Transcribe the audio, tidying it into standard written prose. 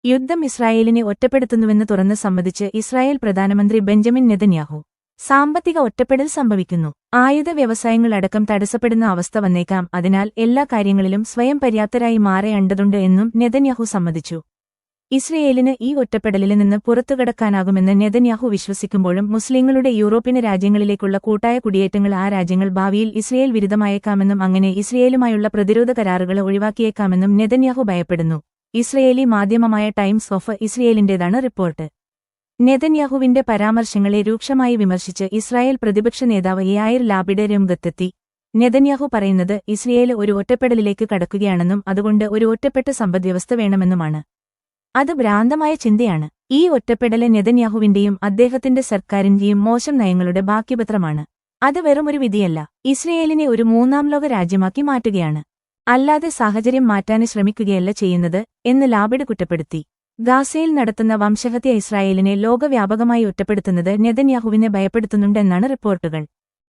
യുദ്ധം ഇസ്രായേലിനെ ഒറ്റപ്പെടുത്തുന്നുവെന്ന് തുറന്ന് സമ്മതിച്ച് ഇസ്രായേൽ പ്രധാനമന്ത്രി ബെഞ്ചമിൻ നെതന്യാഹു. സാമ്പത്തിക ഒറ്റപ്പെടൽ സംഭവിക്കുന്നു. ആയുധ വ്യവസായങ്ങളടക്കം തടസ്സപ്പെടുന്ന അവസ്ഥ വന്നേക്കാം. അതിനാൽ എല്ലാ കാര്യങ്ങളിലും സ്വയം പര്യാപ്തരായി മാറേണ്ടതുണ്ട് എന്നും നെതന്യാഹു സമ്മതിച്ചു. ഇസ്രയേലിന് ഈ ഒറ്റപ്പെടലിൽ നിന്ന് പുറത്തുകടക്കാനാകുമെന്ന് നെതന്യാഹു വിശ്വസിക്കുമ്പോഴും മുസ്ലിങ്ങളുടെ യൂറോപ്യൻ രാജ്യങ്ങളിലേക്കുള്ള കൂട്ടായ കുടിയേറ്റങ്ങൾ ആ രാജ്യങ്ങൾ ഭാവിയിൽ ഇസ്രയേൽ വിരുദ്ധമായേക്കാമെന്നും അങ്ങനെ ഇസ്രയേലുമായുള്ള പ്രതിരോധ കരാറുകൾ ഒഴിവാക്കിയേക്കാമെന്നും നെതന്യാഹു ഭയപ്പെടുന്നു. ഇസ്രയേലി മാധ്യമമായ ടൈംസ് ഓഫ് ഇസ്രയേലിന്റേതാണ് റിപ്പോർട്ട്. നെതന്യാഹുവിന്റെ പരാമർശങ്ങളെ രൂക്ഷമായി വിമർശിച്ച് ഇസ്രായേൽ പ്രതിപക്ഷ നേതാവ് യായിർ ലാപിഡ് രംഗത്തെത്തി. നെതന്യാഹു പറയുന്നത് ഇസ്രയേൽ ഒരു ഒറ്റപ്പെടലിലേക്ക് കടക്കുകയാണെന്നും അതുകൊണ്ട് ഒരു ഒറ്റപ്പെട്ട സമ്പദ്വ്യവസ്ഥ വേണമെന്നുമാണ്. അത് ഭ്രാന്തമായ ചിന്തയാണ്. ഈ ഒറ്റപ്പെടല് നെതന്യാഹുവിന്റെയും അദ്ദേഹത്തിന്റെ സർക്കാരിന്റെയും മോശം നയങ്ങളുടെ ബാക്കിപത്രമാണ്. അത് വെറുമൊരു വിധിയല്ല, ഇസ്രയേലിനെ ഒരു മൂന്നാം ലോക രാജ്യമാക്കി മാറ്റുകയാണ്. അല്ലാതെ സാഹചര്യം മാറ്റാന് ശ്രമിക്കുകയല്ല ചെയ്യുന്നത് എന്ന് ലാപിഡ് കുറ്റപ്പെടുത്തി. ഗാസയിൽ നടത്തുന്ന വംശഹത്യ ഇസ്രായേലിനെ ലോകവ്യാപകമായി ഒറ്റപ്പെടുത്തുന്നത് നെതന്യാഹുവിനെ ഭയപ്പെടുത്തുന്നുണ്ടെന്നാണ് റിപ്പോർട്ടുകൾ.